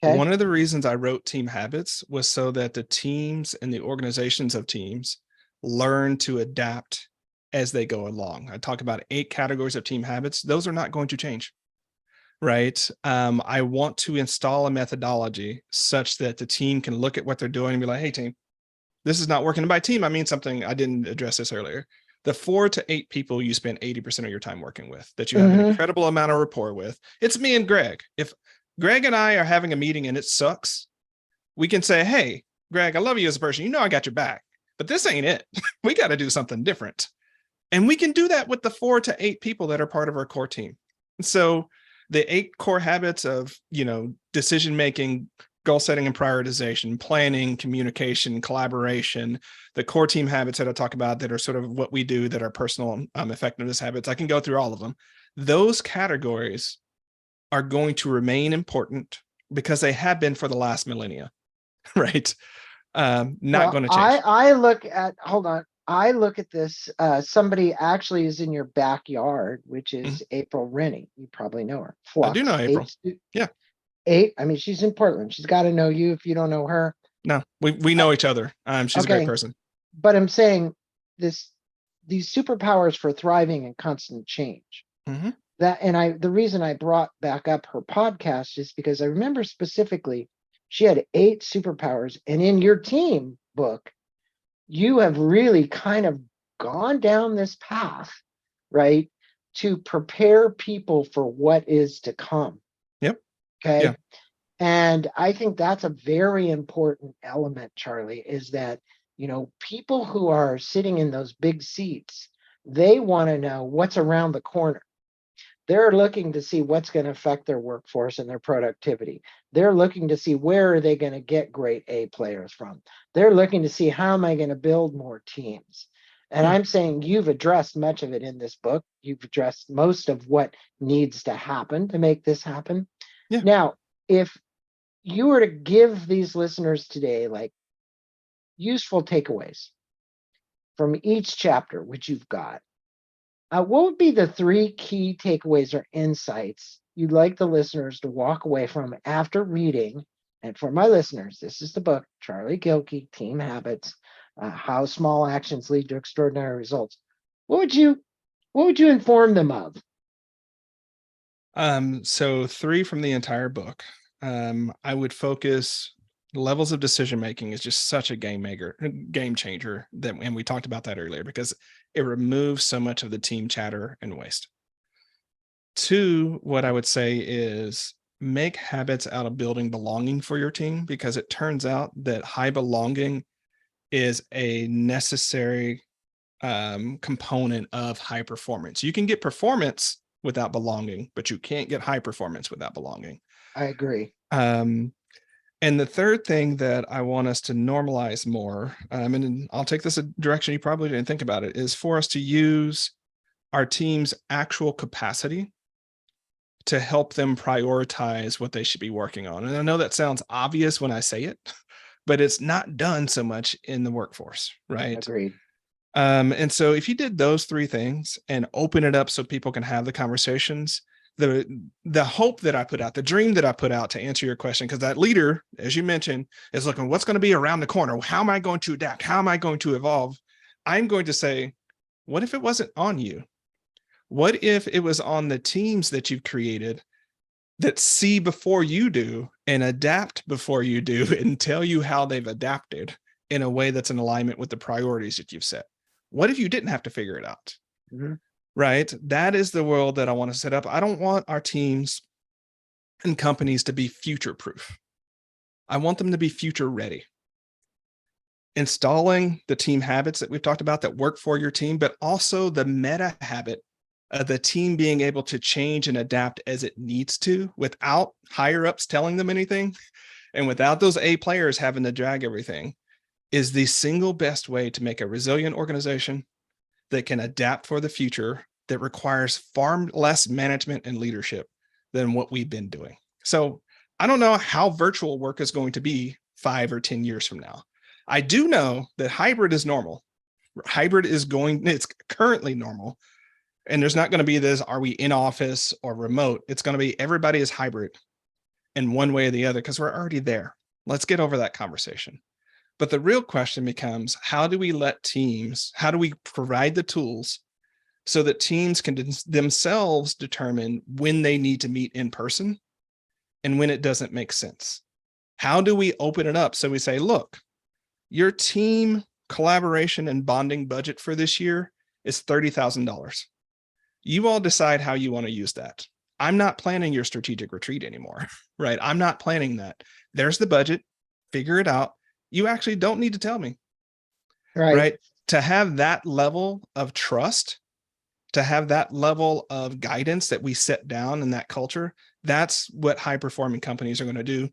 Okay. One of the reasons I wrote Team Habits was so that the teams and the organizations of teams learn to adapt as they go along. I talk about 8 categories of team habits. Those are not going to change, right? I want to install a methodology such that the team can look at what they're doing and be like, hey, team, this is not working. And by team, I mean something, I didn't address this earlier. The 4 to 8 people you spend 80% of your time working with, that you have an incredible amount of rapport with. It's me and Greg. If Greg and I are having a meeting and it sucks, we can say, hey, Greg, I love you as a person. You know I got your back, but this ain't it. We got to do something different. And we can do that with the 4 to 8 people that are part of our core team. So the 8 core habits of, decision making, goal setting and prioritization, planning, communication, collaboration, the core team habits that I talk about that are sort of what we do that are personal effectiveness habits. I can go through all of them. Those categories are going to remain important because they have been for the last millennia, right? Not going to change. Hold on. I look at this, somebody actually is in your backyard, which is April Rennie. You probably know her. I do know April. Yeah. I mean, she's in Portland. She's got to know you if you don't know her. No, we know each other. She's a great person. But I'm saying these superpowers for thriving in constant change. The reason I brought back up her podcast is because I remember specifically she had 8 superpowers, and in your team book, you have really kind of gone down this path, right, to prepare people for what is to come. Yep. Okay. Yeah. And I think that's a very important element, Charlie, is that, people who are sitting in those big seats, they want to know what's around the corner. They're looking to see what's going to affect their workforce and their productivity. They're looking to see where are they going to get great A players from. They're looking to see how am I going to build more teams. And I'm saying you've addressed much of it in this book. You've addressed most of what needs to happen to make this happen. Yeah. Now, if you were to give these listeners today, like, useful takeaways from each chapter, which you've got, what would be the 3 key takeaways or insights you'd like the listeners to walk away from after reading? And for my listeners, this is the book, Charlie Gilkey, Team Habits, How Small Actions Lead to Extraordinary Results. What would you inform them of? So 3 from the entire book. I would focus levels of decision making is just such a game changer and we talked about that earlier because it removes so much of the team chatter and waste. Two, what I would say is make habits out of building belonging for your team, because it turns out that high belonging is a necessary component of high performance. You can get performance without belonging, but you can't get high performance without belonging. I agree. And the third thing that I want us to normalize more, and I'll take this a direction you probably didn't think about it, is for us to use our team's actual capacity to help them prioritize what they should be working on. And I know that sounds obvious when I say it, but it's not done so much in the workforce, right? Agreed. And so if you did those three things and open it up so people can have the conversations, the hope that I put out, the dream that I put out, to answer your question, because that leader, as you mentioned, is looking, what's going to be around the corner? How am I going to adapt? How am I going to evolve? I'm going to say, what if it wasn't on you? What if it was on the teams that you've created that see before you do and adapt before you do and tell you how they've adapted in a way that's in alignment with the priorities that you've set? What if you didn't have to figure it out? Mm-hmm. Right? That is the world that I want to set up. I don't want our teams and companies to be future proof. I want them to be future ready. Installing the team habits that we've talked about that work for your team, but also the meta habit of the team being able to change and adapt as it needs to without higher ups telling them anything, and without those A players having to drag everything, is the single best way to make a resilient organization that can adapt for the future, that requires far less management and leadership than what we've been doing. So I don't know how virtual work is going to be 5 or 10 years from now. I do know that hybrid is normal. It's currently normal. And there's not going to be this, are we in office or remote? It's going to be everybody is hybrid in one way or the other, because we're already there. Let's get over that conversation. But the real question becomes, how do we provide the tools so that teams can themselves determine when they need to meet in person and when it doesn't make sense? How do we open it up so we say, look, your team collaboration and bonding budget for this year is $30,000. You all decide how you want to use that. I'm not planning your strategic retreat anymore, right? I'm not planning that. There's the budget, figure it out. You actually don't need to tell me, right? To have that level of trust, to have that level of guidance that we set down in that culture, that's what high performing companies are going to do.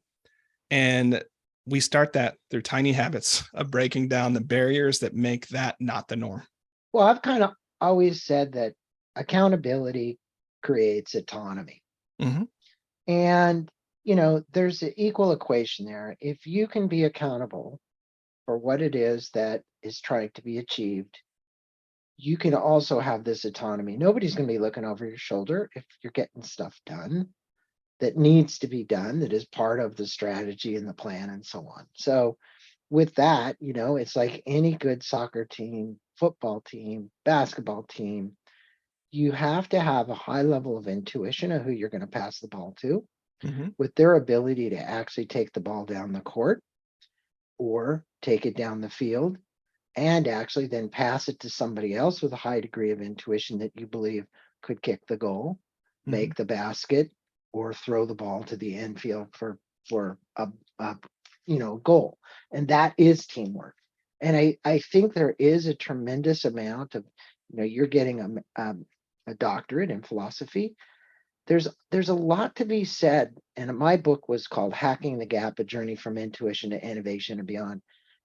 And we start that through tiny habits of breaking down the barriers that make that not the norm. Well, I've kind of always said that accountability creates autonomy. Mm-hmm. And, there's an equal equation there. If you can be accountable for what it is that is trying to be achieved, you can also have this autonomy. Nobody's going to be looking over your shoulder if you're getting stuff done that needs to be done, that is part of the strategy and the plan and so on. So with that, it's like any good soccer team, football team, basketball team, you have to have a high level of intuition of who you're going to pass the ball to, Mm-hmm. with their ability to actually take the ball down the court or take it down the field and actually then pass it to somebody else with a high degree of intuition that you believe could kick the goal, make the basket, or throw the ball to the end field for a goal. And that is teamwork. And I think there is a tremendous amount of, you're getting a doctorate in philosophy. There's a lot to be said. And my book was called Hacking the Gap, A Journey from Intuition to Innovation and Beyond.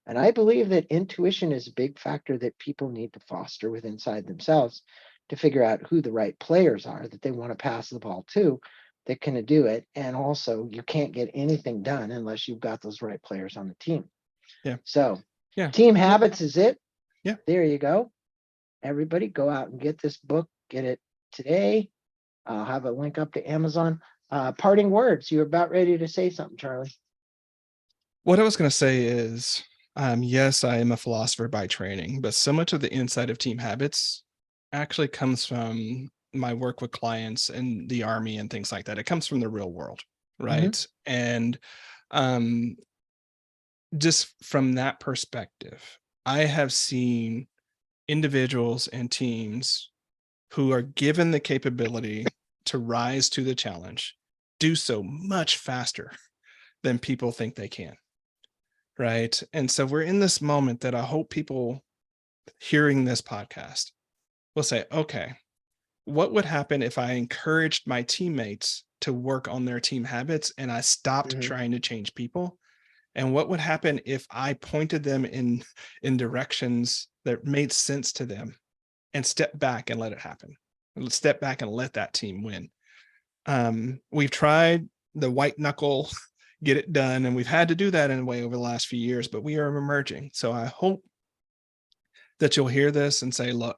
And I believe that intuition is a big factor that people need to foster within inside themselves to figure out who the right players are that they want to pass the ball to that can do it. And also, you can't get anything done unless you've got those right players on the team. Yeah. So yeah. Team habits is it. Yeah. There you go. Everybody go out and get this book. Get it today. I'll have a link up to Amazon. Parting words. You're about ready to say something, Charlie. What I was going to say is, yes, I am a philosopher by training, but so much of the insight of team habits actually comes from my work with clients in the Army and things like that. It comes from the real world, right? And just from that perspective, I have seen individuals and teams who are given the capability to rise to the challenge do so much faster than people think they can. Right. And so we're in this moment that I hope people hearing this podcast will say, okay, what would happen if I encouraged my teammates to work on their team habits and I stopped Mhm. trying to change people? And what would happen if I pointed them in directions that made sense to them and step back and let it happen? Step back and let that team win. We've tried the white knuckle, get it done, and we've had to do that in a way over the last few years, but we are emerging. So I hope that you'll hear this and say, look,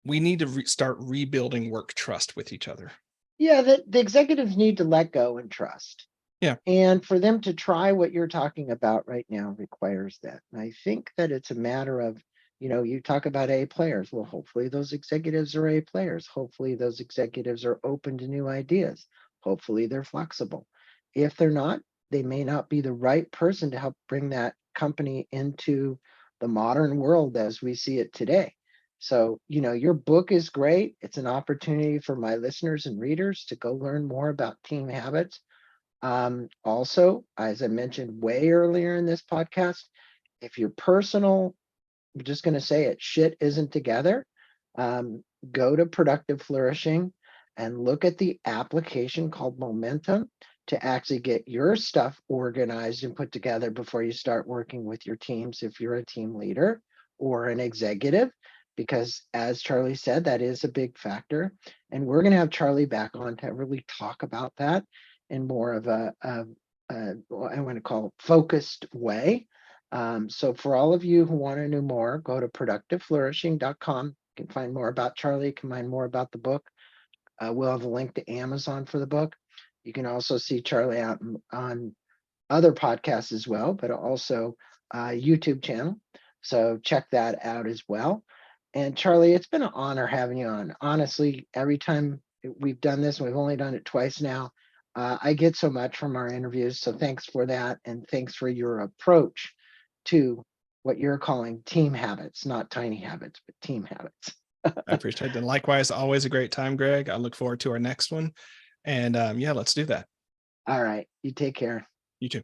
we need to start rebuilding work trust with each other. Yeah, the executives need to let go and trust. Yeah. And for them to try what you're talking about right now requires that. And I think that it's a matter of, you talk about A players. Well, hopefully those executives are A players. Hopefully those executives are open to new ideas. Hopefully they're flexible. If they're not, they may not be the right person to help bring that company into the modern world as we see it today. So, your book is great. It's an opportunity for my listeners and readers to go learn more about team habits. Also, as I mentioned way earlier in this podcast, if your personal, I'm just going to say it, shit isn't together, go to Productive Flourishing and look at the application called Momentum to actually get your stuff organized and put together before you start working with your teams if you're a team leader or an executive. Because as Charlie said, that is a big factor. And we're going to have Charlie back on to really talk about that in more of I want to call it focused way. So for all of you who want to know more, go to productiveflourishing.com. You can find more about Charlie, you can find more about the book. We'll have a link to Amazon for the book. You can also see Charlie out on other podcasts as well, but also YouTube channel. So check that out as well. And Charlie, it's been an honor having you on. Honestly, every time we've done this, and we've only done it twice now, I get so much from our interviews. So thanks for that. And thanks for your approach to what you're calling team habits, not tiny habits, but team habits. I appreciate it. And likewise, always a great time, Greg. I look forward to our next one. And yeah, let's do that. All right. You take care. You too.